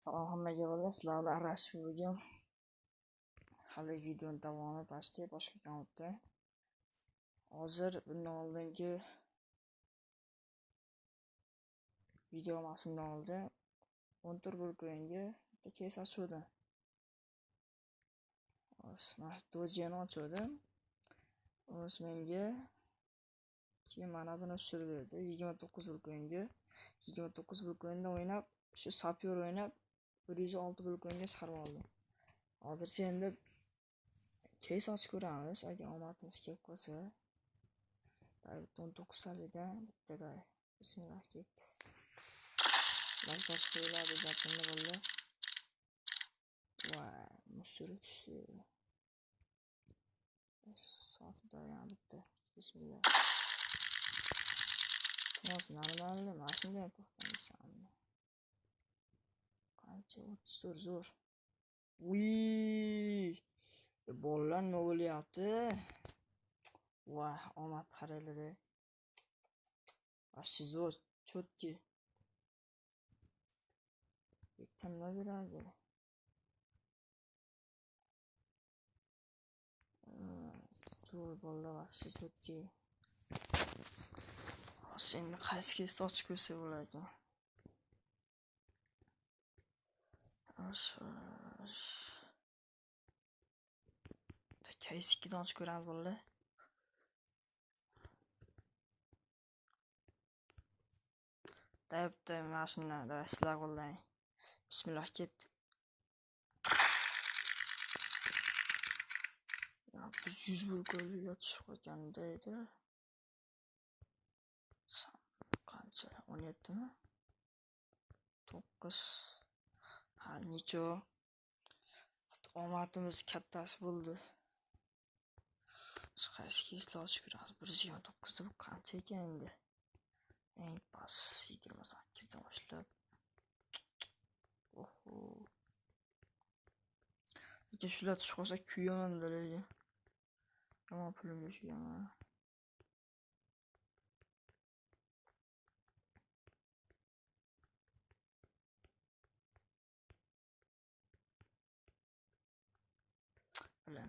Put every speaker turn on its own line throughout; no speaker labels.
Salom hammaga bo'ldi. Sizlar bilan aralashib bo'lgan. Hali videoning davomi boshqa kanalda. Hozir bundan oldingi videomasidan oldin 14 o'yinga bitta kes ochdim. Mana dojeni ochdim. Menga keyin mana buni tushirib berdi. 29 o'yinga 29 o'yinda o'ynab, shu sapyor o'ynab 106 o'yinga chiqarib oldim. Hozircha endi kes ochib ko'ramiz. Agar omadimiz kelib qolsa, 19 salidan bitta bismillah ketdi. Lampash qo'yiladi gapimni bo'ldi. Voy, musori tushdi. Sotda yana bitta. Bismillah. To'g'ri, normalmi? Mashinaga ham to'xtamaysan. Qancha 34 zo'r. Uy! Bolalar nima bo'lyapti? Voy, omad qaranglar. Ashi zo'r, chotki. Bitta nima beradi? Zo'r bolalar ashi chotki. Endi qaysi kesni ochib ko'rsa bo'lar ekan. Qaysi ikkidan ochib ko'ramiz bolalar. Bitta mashinada sizlar qo'llang. Bismillah ketdi. Biz 100 bo'lib tushib qolganda edi. Qancha? 17 mi? 9. Ha, necha? Omadimiz kattasi bo'ldi. Qaysi keslar ochib ko'ramiz. 129 da bu qancha ekan endi? Eng pas 28 dan boshlab. Oho. Lekin shular tushib qolsa kuyaman lekin. Yomon pulimga kuyaman.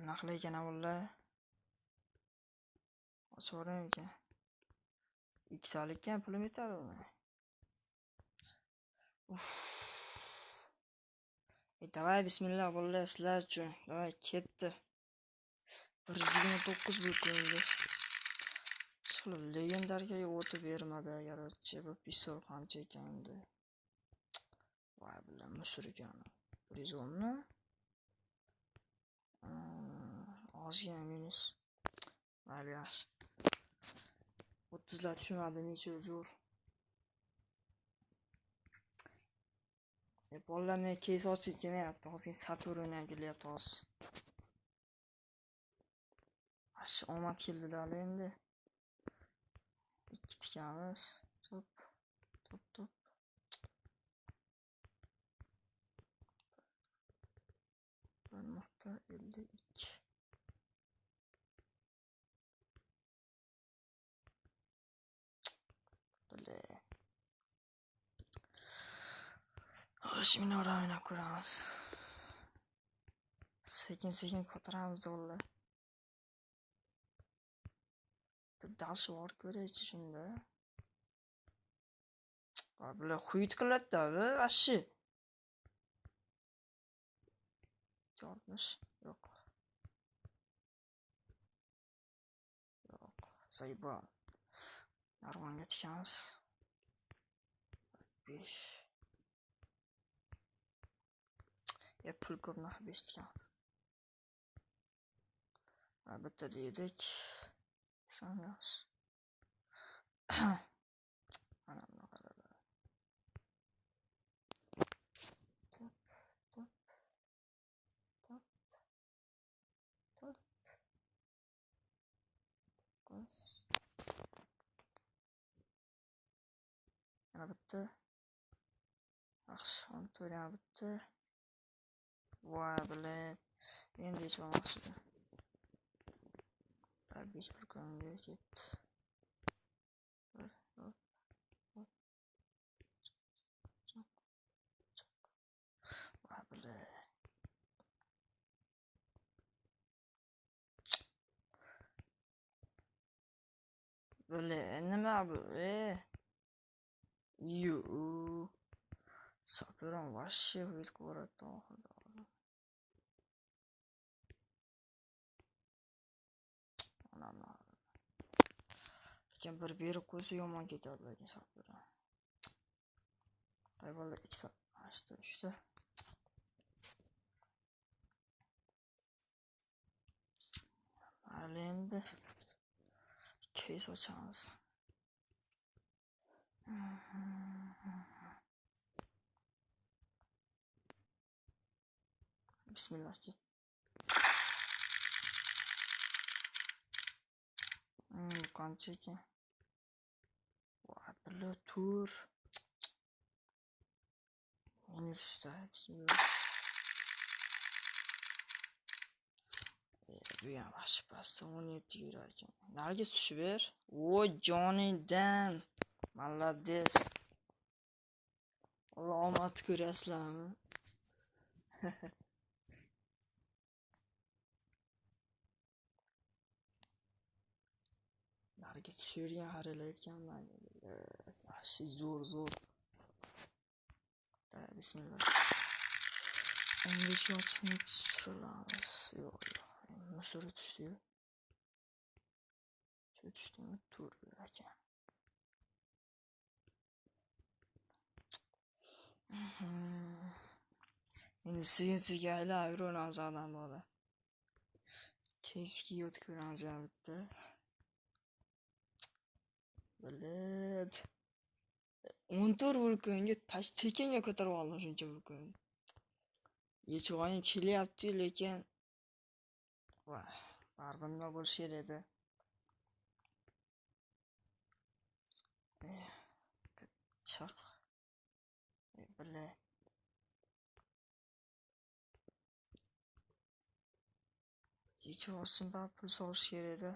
Nima qilay ekan avvallar? Ochvoram ekan. Ikkisal ekan pulim yetadi uni. Davay bismillah bolalar sizlar uchun. Davay ketdi. 129 bo'lib qo'yingiz. Chiqib legendarga o'tib bermadi agarchi bu pistol qancha ekan endi. Voy bilan musurgan. 110 mi? Ozgina minus. Mayli yaxshi. 30 lar tushmadi necha zo'r. Bolalar men kes ochib kelmayapti. Hozir sapyor o'ynab kelyapti hozir. Ashi omad keldi-da endi. Ikki tikamiz. Top. 1.52. Bile. Şimdi oraya koyarız. Sekin kotaramiz do'llar. Dalshi bor ko'raychi shunda. Bular xuyit qiladi-da, ashi. 60 yo'q. Zaybon. Narvonga tikamiz. 5. Pul ko'p narx 5 tikamiz. Bitta dedik. Sanmas. Mana buni qarab. Top. Yana bitta. Yaxshi, o'n to'rt yana bitta. Voy bilan endi hech bo'lmasdi. 5 bir kunga ketdi. Böyle nima bu? Yu. Sapıram вообще hız ko'radi oxirida. Anam. Lekin bir berib qo'ysa yomon ketadi lekin sapıram. Ayvalla 2 soat. Açtı 3'te. Hali endi case ochamiz. Bismillah git. Qancha ekan? Voy, bila tur. Minusda. Bismillah. Bu ham yaxshi pastda 17 yurar ekan. Nargiz tushib ber. O joningdan. Malades. Alloh omad ko'rasizlarmi? Nargiz tushib bergan xarilar aytganman. Yaxshi zo'r. Bismillah. 15 ochni tushiramiz. Yo'q. Musor tushdi. Tushdimi? Tur ekan. Endi sizga aylanib nazardan bola. Keski yot ko'ramiz bitta. Bilad. 14 vulkonga tekinga ko'tarib oldim shuncha vulkon. Yechvoyim kelyapti lekin voy, baribir nima bo'lish kerak edi. Chaq. Bilad. Yechib olsin baribir pul solish kerak edi.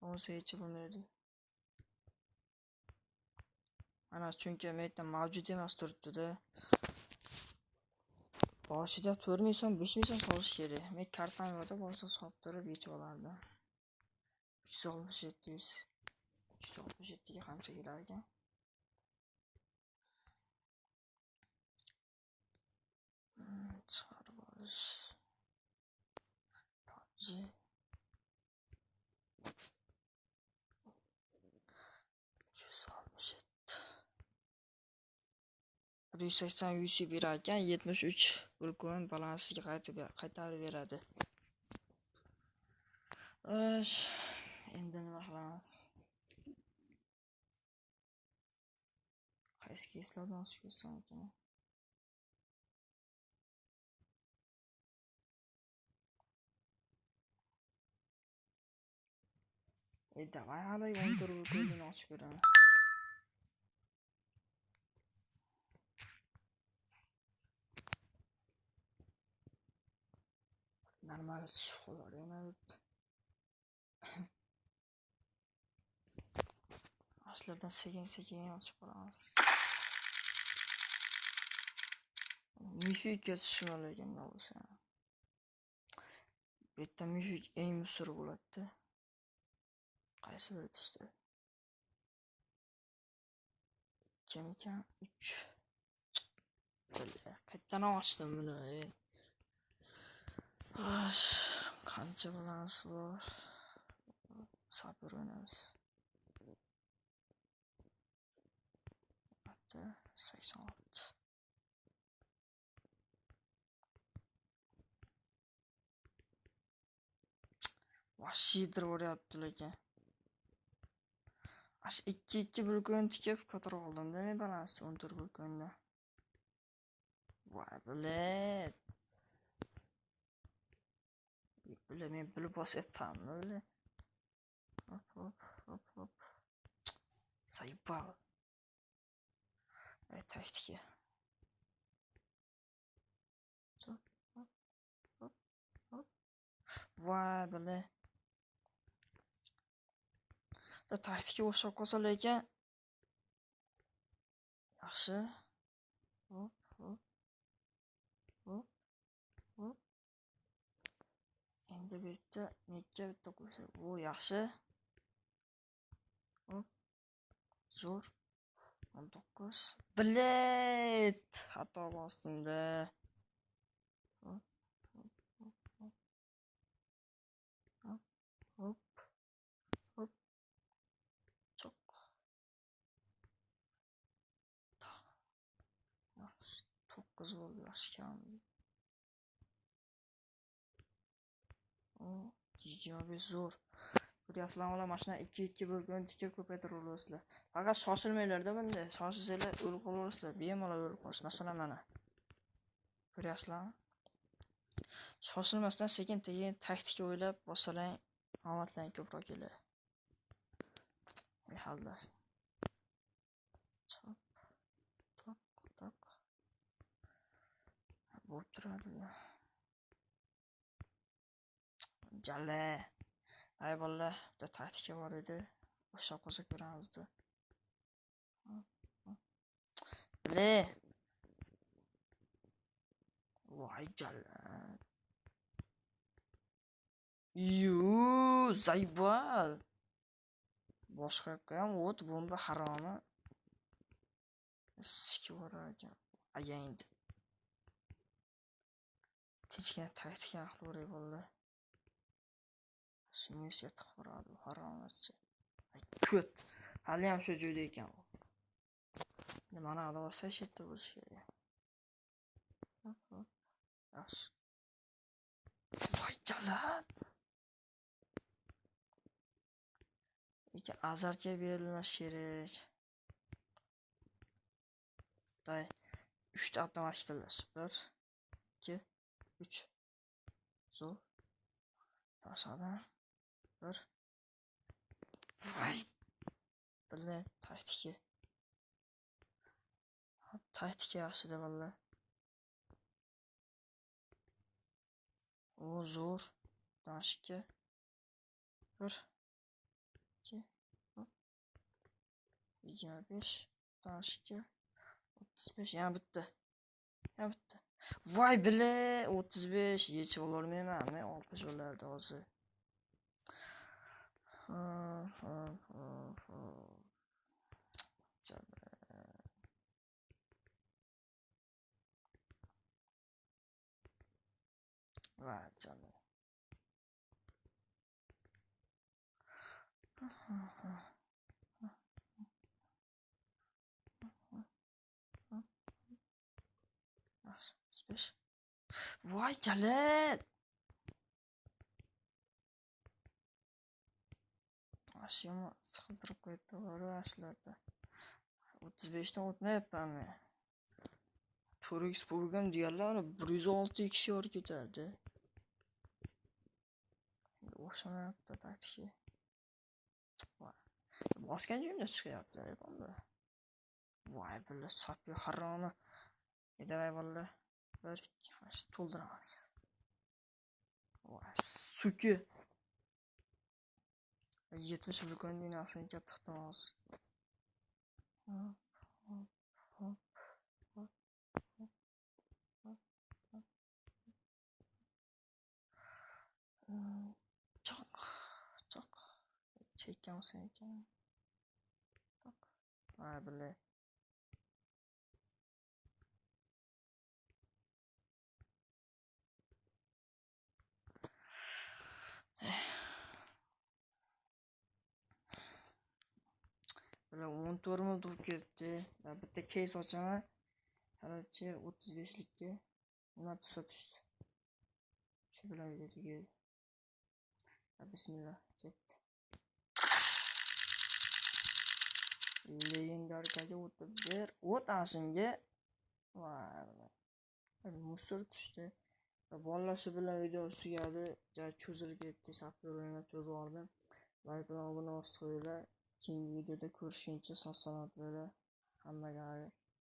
O'zi yechib bo'lmaydi. Mana chunki menda mavjud emas turibdi-da. Boshida 4 ming so'm, 5 ming so'm solish kerak. Men kartam yo'qda bo'lsa solib turib yechib olardim. 367 ga qancha kelar ekan? Chiqarib olish. Toji. 180 UC berar ekan, 73 vulkon balansiga qaytarib beradi. Endi nima qilamiz? Qaysi keslardan chiqsam ekan? Davay hali 14 vulkonni ochib ko'raman. Normal tushib qolar yana. Ashlardan sekin ochib qolamiz. Mifik tushmalar ekan bo'lsa. Bitta mifik eng musur bo'ladi. Qaysi biri tushdi? Kim ekan? 3. Qayerdan ochdim buni? Qancha balans bor? Sabr o'ynaymiz. 86. Vashiydir o'ryapti lekin. Ash 2 vulkon tikib ko'tarib oldim-da men balansni 14 vulkonni. Voy, bilad. Men bilib bosyapmanmi bilad. Hop. Saypal. Taktika. Hop. Voy, bilad. Taktika o'xshab qolsa lekin yaxshi. Hop. endi bu yerda mekka bitta qo'ysak, bu yaxshi. Hop, zo'r. 19. Bilet! Xato bosdimda. Hop, hop, hop, hop, hop, hop. Çok. Yaxshi. 9 bo'ldi, yaxshi kam. O, 25 zo'r. Ko'ryapsizlarmi, ular mashina 2-2 bo'lgan tikib ko'paytirib olasizlar. Faqat shoshilmanglar-da bunda. Shoshilsanglar o'lib qolasizlar. Bemalol o'lib qolasiz. Masalan mana. Ko'ryapsizlarmi? Shoshilmasdan sekin-tekin taktika o'ylab bossalang, omadlaring ko'proq keladi. Haldasin. Chop, tok, tok. Bo'lib turadi. Jalla. Ay bolalar, bitta taktika bor edi. O'sha qo'sa ko'ramizda. Le. Voy jalla. Zaybal. Boshqa yoqqa ham o't bomba haromi. Sikib borar ekan. Ayangdi. Tinchgina taktika qilaveray bolalar. Singlisi yetib boradi, haromatchi. Ko't. Hali ham shu joyda ekan. Mana olsa shetda bo'lishi kerak. Yaxshi. Voy jalat. Azartga berilmas kerak. Day 3 ta avtomatik tanlash. 1 2 3. Zo'r. Tashadan 1. Voy. Bilan taktika. Taktika yaxshi-da vallahi. O zo'r. Dashka. 1 2 25 dashka 35 yana bitta. Yana bitta. Voy bile 35 yechib ololmayman. Men 60 bo'lardi hozir. Voy canım. Voy jalet. Ashima siqiltirib qo'ydi to'g'ri ashlarda. 35 dan o'tmayapman men. 4x bo'lgan diyorlar 106x yor ketardi. O'xshamayapti taktika. Bosgan joyimda chiqyapti bunda. Voy billa sapyo haromi. Davay balla. 1 2 to'ldiramiz. Voy suki. 70 bo'lgan dinasini katta xatomiz. Çok çekeceğim seni. Çok. Vay böyle. Böyle 10 turmu dur gitti. Ya bitta case açana. Herhalde 35'likte. Bunlar satıştı. Şu bilen video geldi. Bismillah. Gitti. Legendarkaga o'tib ber. O't ashinga. Voy. Musor tushdi. Bolalar shu bilan video tugadi. Cho'zilib ketdi. Sapyor o'ynab cho'zib oldim. Like bilan obuna bosib qo'yinglar. Keyingi videoda ko'rishguncha sog' salomat bo'linglar. Hammaga